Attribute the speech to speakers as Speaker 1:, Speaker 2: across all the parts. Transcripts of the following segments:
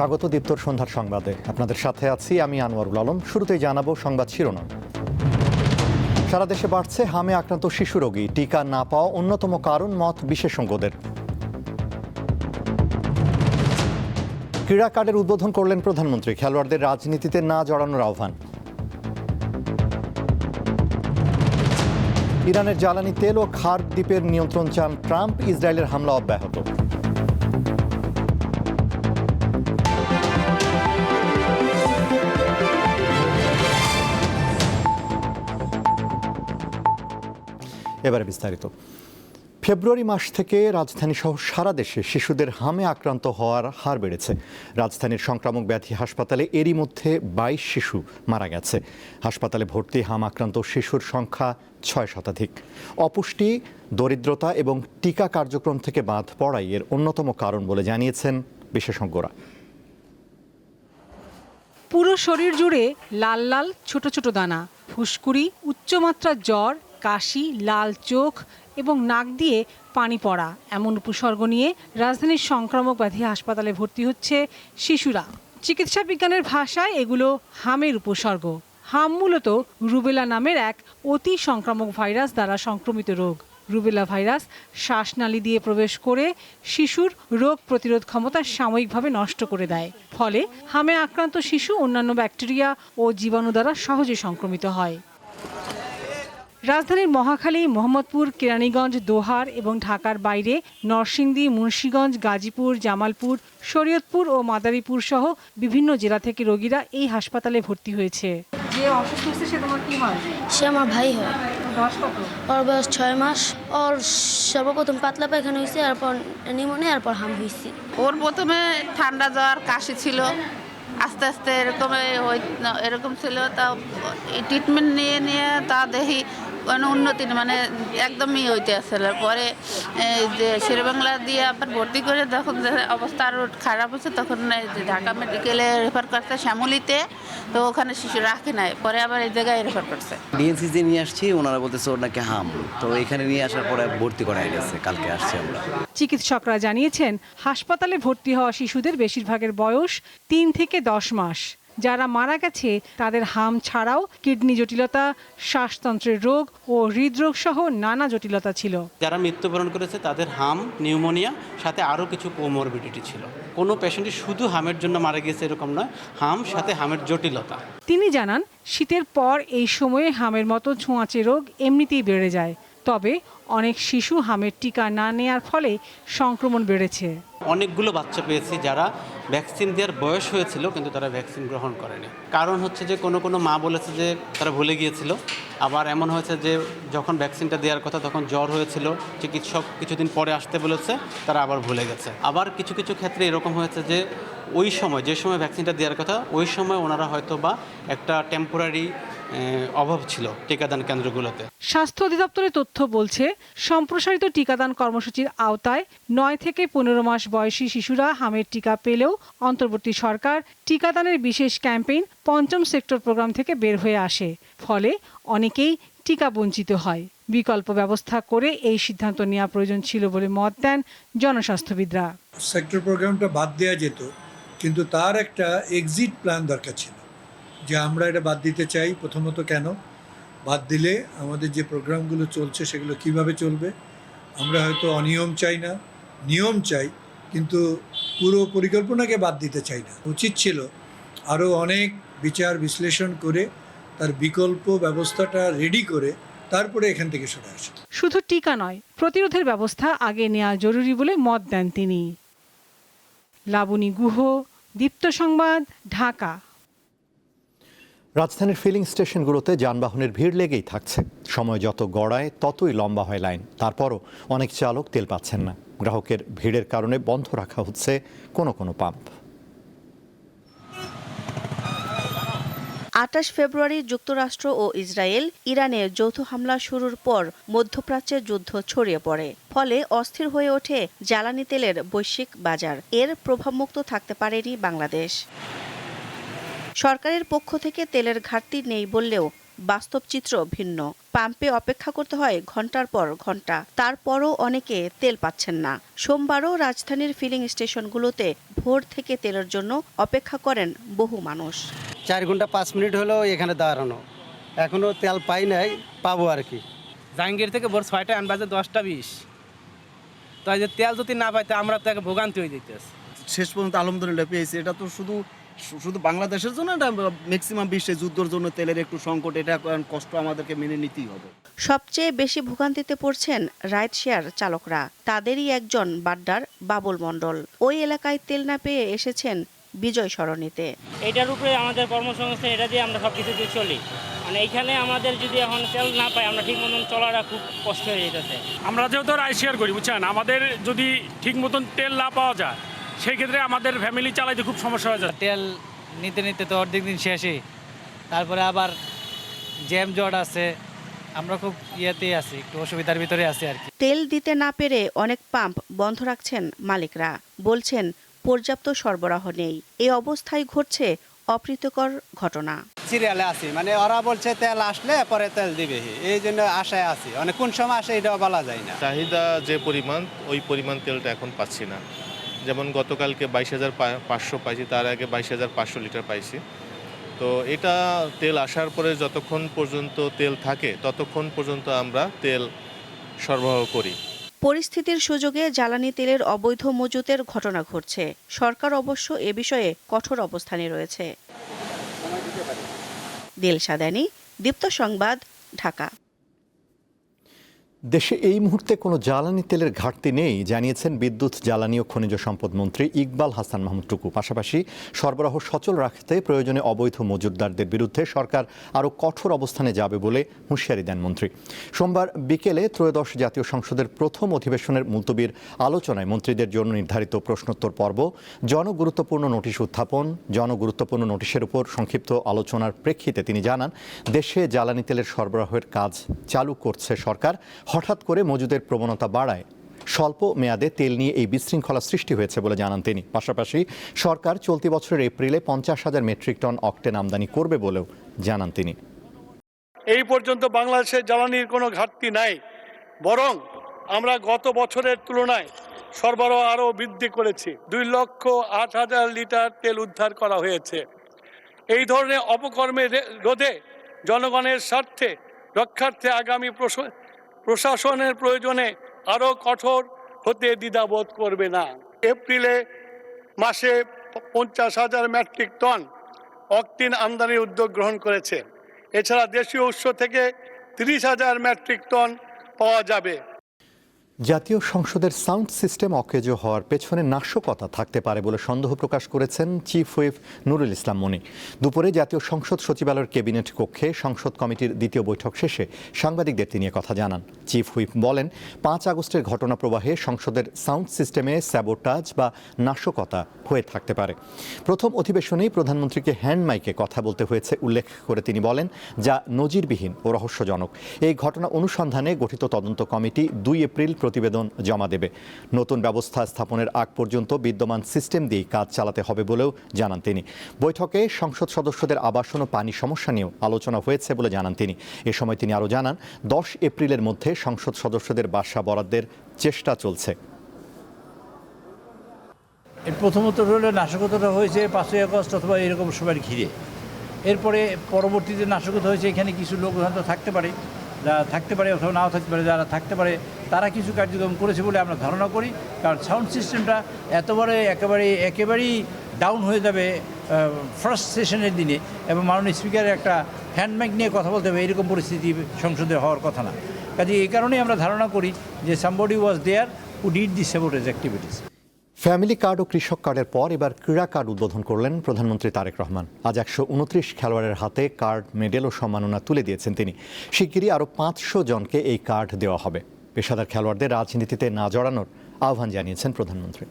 Speaker 1: স্বাগত দীপ্তর সন্ধ্যার সংবাদে। আপনাদের সাথে আছি আমি আনোয়ারুল আলম। শুরুতেই জানাবো সংবাদ শিরোনাম। সারা দেশে বাড়ছে হামে আক্রান্ত শিশু রোগী। টিকা না পাওয়া অন্যতম কারণ মত বিশেষজ্ঞদের। ক্রীড়া কার্ডের উদ্বোধন করলেন প্রধানমন্ত্রী। খেলোয়াড়দের রাজনীতিতে না জড়ানোর আহ্বান। ইরানের জ্বালানি তেল ও খার দ্বীপের নিয়ন্ত্রণ চান ট্রাম্প। ইসরায়েলের হামলা অব্যাহত। এবারে বিস্তারিত। ফেব্রুয়ারি মাস থেকে রাজধানী সহ সারা দেশে শিশুদের হামে আক্রান্ত হওয়ার হার বেড়েছে। রাজধানীর সংক্রামক ব্যাধি হাসপাতালে এরই মধ্যে 22 শিশু মারা গেছে। হাসপাতালে ভর্তি হাম আক্রান্ত শিশুর সংখ্যা 6 শতাধিক। অপুষ্টি, দরিদ্রতা এবং টিকা কার্যক্রম থেকে বাদ পড়াই এর অন্যতম কারণ বলে জানিয়েছেন বিশেষজ্ঞরা।
Speaker 2: পুরো শরীর জুড়ে লাল লাল ছোট ছোট দানা, ফুসকুড়ি, উচ্চমাত্রার জ্বর, কাশি, লাল চোখ এবং নাক দিয়ে পানি পড়া এমন উপসর্গ নিয়ে রাজধানীর সংক্রামক ব্যাধি হাসপাতালে ভর্তি হচ্ছে শিশুরা। চিকিৎসা বিজ্ঞানের ভাষায় এগুলো হামের উপসর্গ। হাম মূলত রুবেলা নামের এক অতি সংক্রামক ভাইরাস দ্বারা সংক্রমিত রোগ। রুবেলা ভাইরাস শ্বাসনালী দিয়ে প্রবেশ করে শিশুর রোগ প্রতিরোধ ক্ষমতা সাময়িকভাবে নষ্ট করে দেয়। ফলে হামে আক্রান্ত শিশু অন্যান্য ব্যাকটেরিয়া ও জীবাণু দ্বারা সহজে সংক্রমিত হয়। রাজধানীর মহাখালী, মোহাম্মদপুর, কেরানীগঞ্জ, দোহার এবং ঢাকার বাইরে নরসিংদী, মুন্সিগঞ্জ, গাজীপুর, জামালপুর, শরীয়তপুর ও মাদারীপুর সহ বিভিন্ন জেলা থেকে রোগীরা এই হাসপাতালে ভর্তি হয়েছে। যে অসুস্থ হচ্ছে সে তোমার কি হয়?
Speaker 3: সে আমার ভাই হয়।
Speaker 2: বয়স কত?
Speaker 3: ওর বয়স 6 মাস। ওর সর্বপ্রথম পাতলা পায়খানা হয়েছে, এরপর নিউমোনিয়া, এরপর হাম হয়েছে।
Speaker 4: ওর প্রথমে ঠান্ডা জ্বর কাশি ছিল, আস্তে আস্তে এরকম ছিল। তা ট্রিটমেন্ট নিয়ে নিয়ে তা দেখি কোনো উন্নতি মানে একদমই হইতে আসলে। পরে যে শেরেবাংলা দিয়ে আবার ভর্তি করে যখন অবস্থা আরও খারাপ হচ্ছে তখন ঢাকা মেডিকেলে রেফার করছে শ্যামলীতে। তো ওখানে শিশু রাখে নাই, পরে আবার এই জায়গায় রেফার করছে।
Speaker 5: ডিএনসিতে নিয়ে আসছি, ওনারা বলতেছে ওর নাকি হাম। তো এখানে নিয়ে আসার পরে ভর্তি করা গেছে, কালকে আসছি আমরা।
Speaker 2: চিকিৎসকরা জানিয়েছেন হাসপাতালে ভর্তি হওয়া শিশুদের বেশিরভাগের বয়স 3 থেকে 10 মাস। যারা মারা গেছে তাদের হাম ছাড়াও কিডনি জটিলতা, শ্বাসতন্ত্রের রোগ ও হৃদরোগ সহ নানা জটিলতা ছিল।
Speaker 6: যারা মৃত্যুবরণ করেছে তাদের হাম, নিউমোনিয়া, সাথে আরও কিছু কোমরবিডিটি ছিল। কোনো পেশেন্টই শুধু হামের জন্য মারা গিয়েছে এরকম নয়, হাম সাথে হামের জটিলতা।
Speaker 2: তিনি জানান শীতের পর এই সময়ে হামের মতো ছোঁয়াচে রোগ এমনিতেই বেড়ে যায়। তবে অনেক শিশু হামের টিকা না নেয়ার ফলে সংক্রমণ বেড়েছে।
Speaker 6: অনেকগুলো বাচ্চা পেয়েছি যারা ভ্যাকসিন দেওয়ার বয়স হয়েছিল কিন্তু তারা ভ্যাকসিন গ্রহণ করেনি। কারণ হচ্ছে যে কোনো মা বলেছে যে তারা ভুলে গিয়েছিল। আবার এমন হয়েছে যে যখন ভ্যাকসিনটা দেওয়ার কথা তখন জ্বর হয়েছিল, চিকিৎসক কিছুদিন পরে আসতে বলেছে, তারা আবার ভুলে গেছে। আবার কিছু কিছু ক্ষেত্রে এরকম হয়েছে যে ওই সময় যে সময় ভ্যাকসিনটা দেওয়ার কথা ওই সময় ওনারা হয়তো বা একটা টেম্পোরারি অভাব ছিল টিকাদান কেন্দ্রগুলোতে।
Speaker 2: স্বাস্থ্য অধিদপ্তরের তথ্য বলছে সম্প্রসারিত টিকাদান কর্মসূচির আওতায় 9 থেকে 15 মাস বয়সী শিশুরা হামের টিকা পেলেও অন্তর্বর্তী সরকার টিকাদানের বিশেষ ক্যাম্পেইন 5ম সেক্টর প্রোগ্রাম থেকে বের হয়ে আসে। ফলে অনেকেই টিকা বঞ্চিত হয়। বিকল্প ব্যবস্থা করে এই সিদ্ধান্ত নেওয়া প্রয়োজন ছিল বলে মত দেন জনস্বাস্থ্যবিদরা।
Speaker 7: সেক্টর প্রোগ্রামটা বাদ দেওয়া যেত, কিন্তু তার একটা এক্সিট প্ল্যান দরকার ছিল যে আমরা এটা বাদ দিতে চাই। প্রথমত কেন বাদ দিলে আমাদের যে প্রোগ্রামগুলো চলছে সেগুলো কিভাবে চলবে। আমরা হয়তো অনিয়ম চাই না, নিয়ম চাই, কিন্তু পুরো পরিকল্পনাকে বাদ দিতে চাই না। উচিত ছিল আরও অনেক বিচার বিশ্লেষণ করে তার বিকল্প ব্যবস্থাটা রেডি করে তারপরে এখান থেকে সরে আসে।
Speaker 2: শুধু টিকা নয়, প্রতিরোধের ব্যবস্থা আগে নেওয়া জরুরি বলে মত দেন তিনি। লাবণী গুহ, দীপ্ত সংবাদ, ঢাকা।
Speaker 1: রাজধানীর ফিলিং স্টেশনগুলোতে যানবাহনের ভিড় লেগেই থাকছে। সময় যত গড়ায় ততই লম্বা হয় লাইন। তারপরও অনেক চালক তেল পাচ্ছেন না। গ্রাহকের ভিড়ের কারণে বন্ধ রাখা হচ্ছে কোনো পাম্প।
Speaker 8: 28 ফেব্রুয়ারি যুক্তরাষ্ট্র ও ইসরায়েল ইরানের যৌথ হামলা শুরুর পর মধ্যপ্রাচ্যে যুদ্ধ ছড়িয়ে পড়ে। ফলে অস্থির হয়ে ওঠে জ্বালানি তেলের বৈশ্বিক বাজার। এর প্রভাবমুক্ত থাকতে পারেনি বাংলাদেশ। সরকারের পক্ষ থেকে তেলের ঘাটতি নেই বললেও বাস্তব চিত্র ভিন্ন। পাম্পে অপেক্ষা করতে হয় ঘন্টার পর ঘন্টা, তারপরও অনেকে তেল পাচ্ছেন না। সোমবারও রাজধানীর ফিলিং স্টেশনগুলোতে ভোর থেকে তেলের জন্য অপেক্ষা করেন বহু মানুষ।
Speaker 9: 4 ঘন্টা 5 মিনিট হলো এখানে দাঁড়ানো, এখনো তেল পাই নাই, পাবো আর কি।
Speaker 10: জাহাঙ্গীর থেকে ভোর 6টায় আনবাজে 10টা 20, তো এই যে তেল যদি না পাইতে আমরা তো একটা ভোগান্তি হয়ে যেতেছে।
Speaker 11: শেষ পর্যন্ত আলহামদুলিল্লাহ পেয়েছি। এটা তো শুধু বাংলাদেশের জন্য, এটা ম্যাক্সিমাম বিশ্বে যুদ্ধের জন্য তেলের একটু সংকট, এটা কষ্ট আমাদেরকে মেনে নিতেই হবে।
Speaker 8: সবচেয়ে বেশি ভোগান্তিতে পড়ছেন রাইড শেয়ার চালকরা। তাদেরই একজন বাড্ডার বাবুল মণ্ডল। ওই এলাকায় তেল না পেয়ে এসেছেন বিজয় সরণিতে।
Speaker 12: এটার উপরে আমাদের কর্মসংস্থান, এটা দিয়ে আমরা সব কিছু চলি। মানে এইখানে আমাদের যদি এখন তেল না পাই, আমরা ঠিক মতন চলাটা খুব কষ্ট হয়ে যেতেছে।
Speaker 13: আমরা যেহেতু রাইড শেয়ার করি, বুঝছেন, আমাদের যদি ঠিক মতন তেল না পাওয়া যায়, সেই ক্ষেত্রে আমাদের ফ্যামিলি চালাইতে খুব সমস্যা হয়ে যায়।
Speaker 10: তেল নিতে নিতে তো অর্ধেক দিন শেষই, তারপরে আবার জ্যাম জট আছে, আমরা খুব ইয়েতেই আছি, একটু অসুবিধার ভিতরে আছি আর কি।
Speaker 8: তেল দিতে না পেরে অনেক পাম্প বন্ধ রাখছেন মালিকরা। বলছেন পর্যাপ্ত সরবরাহ নেই। এই অবস্থায় ঘটছে অপ্রীতিকর ঘটনা।
Speaker 9: সিরিয়ালে আছি, মানে ওরা বলছে তেল আসলে পরে তেল দিবে, এই জন্য আশায় আছি। অনেক কোন সময় আসে এটাও বলা যায় না।
Speaker 14: চাহিদা যে পরিমাণ, ওই পরিমাণ তেলটা এখন পাচ্ছি না। যেমন গতকালকে 22,500 পাইছি, তার আগে 22,500 লিটার পাইছি। তো এটা তেল আসার পরে যতক্ষণ পর্যন্ত তেল থাকে ততক্ষণ পর্যন্ত আমরা তেল সরবরাহ করি।
Speaker 8: পরিস্থিতির সুযোগে জ্বালানি তেলের অবৈধ মজুতের ঘটনা ঘটছে। সরকার অবশ্য এ বিষয়ে কঠোর অবস্থানে রয়েছে। দিলশা দানি, দীপ্ত সংবাদ, ঢাকা।
Speaker 1: দেশে এই মুহূর্তে কোনো জ্বালানি তেলের ঘাটতি নেই জানিয়েছেন বিদ্যুৎ, জ্বালানি ও খনিজ সম্পদ মন্ত্রী ইকবাল হাসান মাহমুদ টুকু। পাশাপাশি সরবরাহ সচল রাখতে প্রয়োজনে অবৈধ মজুতদারদের বিরুদ্ধে সরকার আরও কঠোর অবস্থানে যাবে বলে হুঁশিয়ারি দেন মন্ত্রী। সোমবার বিকেলে ত্রয়োদশ জাতীয় সংসদের প্রথম অধিবেশনের মুলতবির আলোচনায় মন্ত্রীদের জন্য নির্ধারিত প্রশ্নোত্তর পর্ব, জনগুরুত্বপূর্ণ নোটিশ উত্থাপন, জনগুরুত্বপূর্ণ নোটিশের উপর সংক্ষিপ্ত আলোচনার প্রেক্ষিতে তিনি জানান, দেশে জ্বালানি তেলের সরবরাহের কাজ চালু করছে সরকার। হঠাৎ করে মজুদের প্রবণতা বাড়ায় স্বল্প মেয়াদে তেল নিয়ে এই বিশৃঙ্খলা সৃষ্টি হয়েছে বলে জানান তিনি। পাশাপাশি সরকার চলতি বছরের এপ্রিলে 50,000 মেট্রিক টন অকটেন আমদানি করবে বলেও জানান তিনি।
Speaker 13: এই পর্যন্ত বাংলাদেশে জ্বালানির কোনো ঘাটতি নাই, বরং আমরা গত বছরের তুলনায় সরবরাহ আরও বৃদ্ধি করেছি। 2,08,000 লিটার তেল উদ্ধার করা হয়েছে। এই ধরনের অপকর্মের রোধে জনগণের স্বার্থে রক্ষার্থে আগামী প্রশাসনের প্রয়োজনে আরও কঠোর হতে দ্বিধাবোধ করবে না। এপ্রিলে মাসে 50,000 মেট্রিক টন অকটেন আমদানির উদ্যোগ গ্রহণ করেছে। এছাড়া দেশীয় উৎস থেকে 30,000 মেট্রিক টন পাওয়া যাবে।
Speaker 1: জাতীয় সংসদের সাউন্ড সিস্টেম অকেজো হওয়ার পেছনে নাশকতা থাকতে পারে বলে সন্দেহ প্রকাশ করেছেন চিফ হুইপ নুরুল ইসলাম মনি। দুপুরে জাতীয় সংসদ সচিবালয়ের ক্যাবিনেট কক্ষে সংসদ কমিটির দ্বিতীয় বৈঠক শেষে সাংবাদিকদের তিনি কথা জানান। চিফ হুইপ বলেন, 5 আগস্টের ঘটনা প্রবাহে সংসদের সাউন্ড সিস্টেমে স্যাবোটাজ বা নাশকতা হয়ে থাকতে পারে। প্রথম অধিবেশনেই প্রধানমন্ত্রীকে হ্যান্ড মাইকে কথা বলতে হয়েছে উল্লেখ করে তিনি বলেন, যা নজিরবিহীন ও রহস্যজনক। এই ঘটনা অনুসন্ধানে গঠিত তদন্ত কমিটি 2 এপ্রিল প্রতিবেদন জমা দেবে। নতুন ব্যবস্থা স্থাপনের আগ পর্যন্ত বিদ্যমান সিস্টেম দিয়েই কাজ চালাতে হবে বলেও জানান তিনি। বৈঠকে সংসদ সদস্যদের আবাসন ও পানি সমস্যা নিয়েও আলোচনা হয়েছে বলে জানান তিনি। এ সময় তিনি আরও জানান, 10 এপ্রিলের মধ্যে সংসদ সদস্যদের বাসা বরাদ্দের চেষ্টা চলছে।
Speaker 15: প্রথমত হলে নাশকতাটা হয়েছে 5ই আগস্ট অথবা এরকম সময় ঘিরে। এরপরে পরবর্তীতে নাশকতা হয়েছে এখানে কিছু লোক হয়তো থাকতে পারে, যারা থাকতে পারে অথবা নাও থাকতে পারে, যারা থাকতে পারে তারা কিছু কার্যক্রম করেছে বলে আমরা ধারণা করি। কারণ সাউন্ড সিস্টেমটা একেবারেই ডাউন হয়ে যাবে ফার্স্ট সেশনের দিনে, এবং মাননীয় স্পিকারের একটা হ্যান্ডমাইক নিয়ে কথা বলতে হবে, এরকম পরিস্থিতি সংসদে হওয়ার কথা না। কাজে এই কারণেই আমরা ধারণা করি যে somebody was there who did the sabotage activities.
Speaker 1: Family card ও কৃষক কার্ডের পর এবার ক্রীড়া কার্ড উদ্বোধন করলেন প্রধানমন্ত্রী তারেক রহমান। আজ 129 খেলোয়াড়ের হাতে কার্ড, মেডেল ও সম্মাননা তুলে দিয়েছেন তিনি। শিগগিরই আরও 500 জনকে এই কার্ড দেওয়া হবে। পেশাদার খেলোয়াড়দের রাজনীতিতে না জড়ানোর আহ্বান জানিয়েছেন প্রধানমন্ত্রী।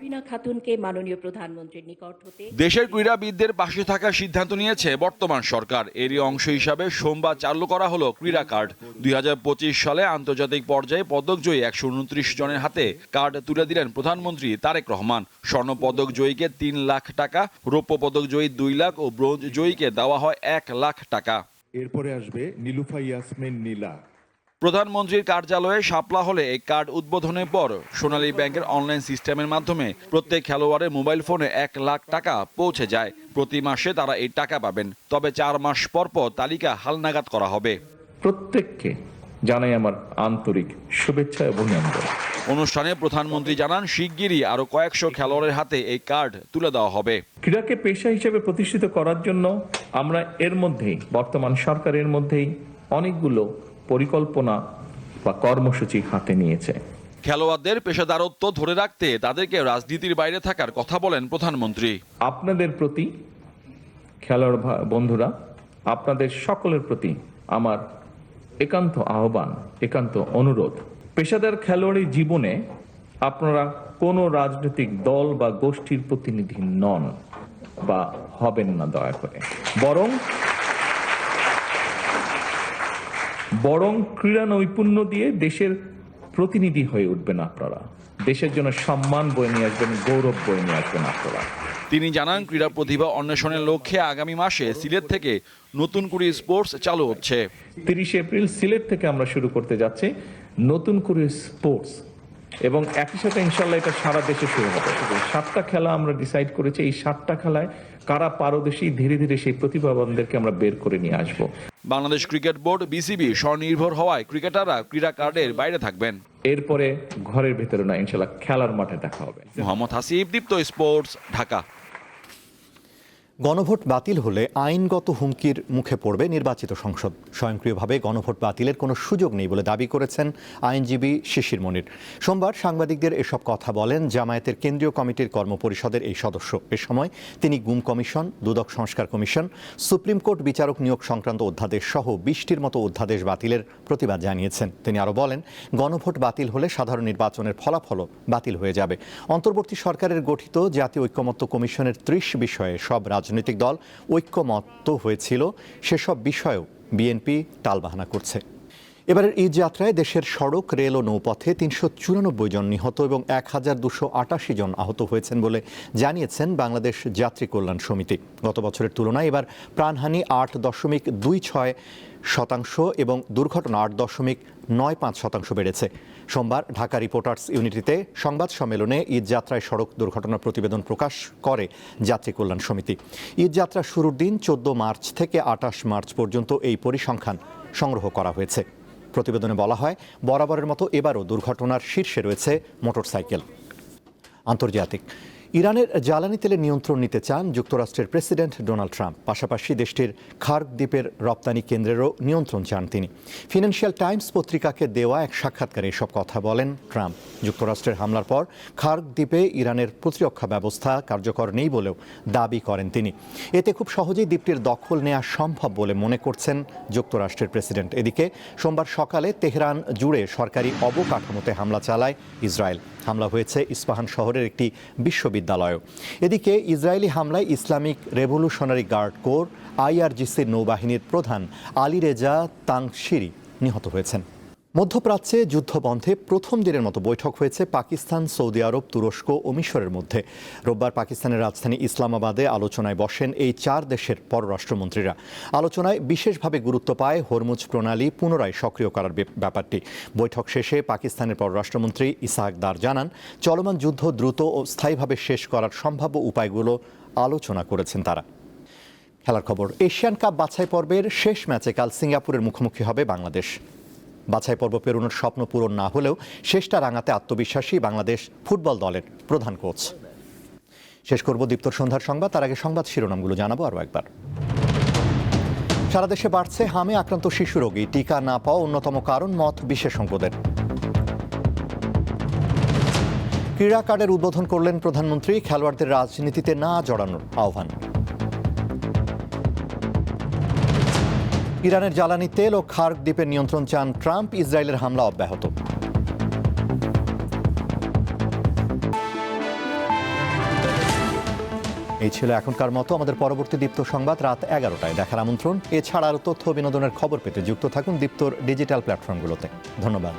Speaker 16: রুবিনা খাতুনকে মাননীয় প্রধানমন্ত্রীর নিকট হতে
Speaker 17: দেশের ক্রীড়াবিদদের পাশে থাকার সিদ্ধান্ত নিয়েছে বর্তমান সরকার। এরই অংশ হিসাবে সোমবার চালু করা হলো ক্রীড়া কার্ড। 2025 সালে আন্তর্জাতিক পর্যায়ে পদকজয়ী 129 জনের হাতে কার্ড তুলে দিলেন প্রধানমন্ত্রী তারেক রহমান। স্বর্ণ পদক জয়ীকে 3 লাখ টাকা, রৌপ্য পদক জয়ী 2 লাখ ও ব্রোঞ্জ জয়ীকে দেওয়া হয় 1 লাখ টাকা।
Speaker 18: এরপরে আসবে নীলুফা ইয়াসমিন নীলা।
Speaker 17: প্রধানমন্ত্রীর কার্যালয়ে শাপলা হলে এই কার্ড উদ্বোধনের পর সোনালী ব্যাংকের অনলাইন সিস্টেমের মাধ্যমে প্রত্যেক খেলোয়াড়ের মোবাইল ফোনে 1 লাখ টাকা পৌঁছে যায়। প্রতি মাসে তারা এই টাকা পাবেন, তবে 4 মাস পর পর তালিকা হালনাগাদ করা হবে।
Speaker 18: প্রত্যেককে জানাই আমার আন্তরিক শুভেচ্ছা এবং অভিনন্দন।
Speaker 17: অনুষ্ঠানে প্রধানমন্ত্রী জানান শিগগিরই আরো কয়েকশো খেলোয়াড়ের হাতে এই কার্ড তুলে দেওয়া হবে।
Speaker 18: ক্রীড়াকে পেশা হিসেবে প্রতিষ্ঠিত করার জন্য আমরা এর মধ্যেই বর্তমান সরকারের মধ্যেই অনেকগুলো পরিকল্পনা বা কর্মসূচি হাতে নিয়েছে।
Speaker 17: খেলোয়াড়দের পেশাদারত্ব ধরে রাখতে তাদেরকে রাজনীতির বাইরে থাকার কথা বলেন প্রধানমন্ত্রী।
Speaker 18: আপনাদের প্রতি খেলোয়াড় বন্ধুরা, আপনাদের সকলের প্রতি আমার একান্ত আহ্বান, একান্ত অনুরোধ, পেশাদার খেলোয়াড়ি জীবনে আপনারা কোনো রাজনৈতিক দল বা গোষ্ঠীর প্রতিনিধি নন বা হবেন না দয়া করে, বরং ক্রীড়া নৈপুণ্য দিয়ে দেশের প্রতিনিধি হয়ে উঠবেন আপনারা। দেশের জন্য সম্মান বয়ে নিয়ে আসবেন, গৌরব বয়ে নিয়ে আসবেন আপনারা।
Speaker 17: তিনি জানান ক্রীড়া প্রতিভা অন্বেষণের লক্ষ্যে আগামী মাসে সিলেট থেকে নতুন করে স্পোর্টস চালু হচ্ছে।
Speaker 18: 30 এপ্রিল সিলেট থেকে আমরা শুরু করতে যাচ্ছি নতুন করে স্পোর্টস, এবং একই সাথে ইনশাল্লাহ এটা সারা দেশে শুরু হবে। 7টা খেলা আমরা ডিসাইড করেছি, এই 7টা খেলায় কারা পারদর্শী ধীরে ধীরে সেই প্রতিভাবানদেরকে আমরা বের করে নিয়ে আসব।
Speaker 17: বাংলাদেশ ক্রিকেট বোর্ড বিসিবি স্বনির্ভর হওয়ায় ক্রিকেটাররা ক্রীড়া কার্ডের বাইরে থাকবেন।
Speaker 18: এরপরে ঘরের ভেতরে না, ইনশাল্লাহ খেলার মাঠে দেখা হবে।
Speaker 17: মোহাম্মদ হাসিব, দীপ্ত স্পোর্টস, ঢাকা।
Speaker 1: গণভোট বাতিল হলে আইনগত হুমকির মুখে পড়বে নির্বাচিত সংসদ। স্বয়ংক্রিয়ভাবে গণভোট বাতিলের কোনো সুযোগ নেই বলে দাবি করেছেন আইনজীবী শিশির মনির। সোমবার সাংবাদিকদের এসব কথা বলেন জামায়াতের কেন্দ্রীয় কমিটির কর্মপরিষদের এই সদস্য। এ সময় তিনি গুম কমিশন, দুদক সংস্কার কমিশন, সুপ্রিম কোর্ট বিচারক নিয়োগ সংক্রান্ত অধ্যাদেশ সহ 20টির মতো অধ্যাদেশ বাতিলের প্রতিবাদ জানিয়েছেন। তিনি আরও বলেন, গণভোট বাতিল হলে সাধারণ নির্বাচনের ফলাফলও বাতিল হয়ে যাবে। অন্তর্বর্তী সরকারের গঠিত জাতীয় ঐক্যমত্য কমিশনের 30 বিষয়ে সব রাজনৈতিক দল ঐক্যমত্য হয়েছিল, সেসব বিষয়েও বিএনপি টালবাহানা করছে। এবারের ঈদ যাত্রায় দেশের সড়ক, রেল ও নৌপথে 394 জন নিহত এবং 1288 জন আহত হয়েছেন বলে জানিয়েছেন বাংলাদেশ যাত্রী কল্যাণ সমিতি। গত বছরের তুলনায় এবার প্রাণহানি 8.26% এবং দুর্ঘটনা 8.95% বেড়েছে। সোমবার ঢাকা রিপোর্টার্স ইউনিটিতে সংবাদ সম্মেলনে ঈদ যাত্রায় সড়ক দুর্ঘটনা প্রতিবেদন প্রকাশ করে যাত্রী কল্যাণ সমিতি। ঈদ যাত্রা শুরুর দিন 14 মার্চ থেকে 28 মার্চ পর্যন্ত এই পরিসংখ্যান সংগ্রহ করা হয়েছে। প্রতিবেদনে বলা হয়, বরাবরের মতো এবারও দুর্ঘটনার শীর্ষে রয়েছে মোটরসাইকেল। আন্তর্জাতিক, ইরানের জ্বালানি তেলের নিয়ন্ত্রণ নিতে চান যুক্তরাষ্ট্রের প্রেসিডেন্ট ডোনাল্ড ট্রাম্প। পাশাপাশি দেশটির খার্ক দ্বীপের রপ্তানি কেন্দ্রেরও নিয়ন্ত্রণ চান তিনি। ফিনান্সিয়াল টাইমস পত্রিকাকে দেওয়া এক সাক্ষাৎকারে এসব কথা বলেন ট্রাম্প। যুক্তরাষ্ট্রের হামলার পর খার্ক দ্বীপে ইরানের প্রতিরক্ষা ব্যবস্থা কার্যকর নেই বলেও দাবি করেন তিনি। এতে খুব সহজেই দ্বীপটির দখল নেওয়া সম্ভব বলে মনে করছেন যুক্তরাষ্ট্রের প্রেসিডেন্ট। এদিকে সোমবার সকালে তেহরান জুড়ে সরকারি অবকাঠামোতে হামলা চালায় ইসরায়েল। হামলা হয়েছে ইস্পাহান শহরের একটি বিশ্ববিদ্যালয়ও। এদিকে ইসরায়েলি হামলায় ইসলামিক রেভলিউশনারি গার্ড কোর IRGCর নৌবাহিনীর প্রধান আলী রেজা তাংশিরি নিহত হয়েছেন। মধ্যপ্রাচ্যে যুদ্ধবন্ধে প্রথম দিনের মতো বৈঠক হয়েছে পাকিস্তান, সৌদি আরব, তুরস্ক ও মিশরের মধ্যে। রোববার পাকিস্তানের রাজধানী ইসলামাবাদে আলোচনায় বসেন এই 4 দেশের পররাষ্ট্রমন্ত্রীরা। আলোচনায় বিশেষভাবে গুরুত্ব পায় হরমুজ প্রণালী পুনরায় সক্রিয় করার ব্যাপারটি। বৈঠক শেষে পাকিস্তানের পররাষ্ট্রমন্ত্রী ইসহাক দার জানান, চলমান যুদ্ধ দ্রুত ও স্থায়ীভাবে শেষ করার সম্ভাব্য উপায়গুলো আলোচনা করেছেন তারা। খেলার খবর, এশিয়ান কাপ বাছাই পর্বের শেষ ম্যাচে কাল সিঙ্গাপুরের মুখোমুখি হবে বাংলাদেশ। বাছাই পর্ব পেরোনোর স্বপ্ন পূরণ না হলেও শেষটা রাঙাতে আত্মবিশ্বাসী বাংলাদেশ ফুটবল দলের প্রধান কোচ। শেষ করব দীপ্তর সন্ধ্যার সংবাদ, তার আগে সংবাদ শিরোনামগুলো জানাবো আরও একবার। সারা দেশে বাড়ছে হামে আক্রান্ত শিশু রোগী, টিকা না পাওয়া অন্যতম কারণ মত বিশেষজ্ঞদের। ক্রীড়া কার্ডের উদ্বোধন করলেন প্রধানমন্ত্রী, খেলোয়াড়দের রাজনীতিতে না জড়ানোর আহ্বান। ইরানের জ্বালানি তেল ও খার্ক দ্বীপের নিয়ন্ত্রণ চান ট্রাম্প, ইসরায়েলের হামলা অব্যাহত। এই ছিল এখনকার মতো। আমাদের পরবর্তী দীপ্ত সংবাদ রাত 11টায় দেখার আমন্ত্রণ। এছাড়া আরও তথ্য বিনোদনের খবর পেতে যুক্ত থাকুন দীপ্তর ডিজিটাল প্ল্যাটফর্মগুলোতে। ধন্যবাদ।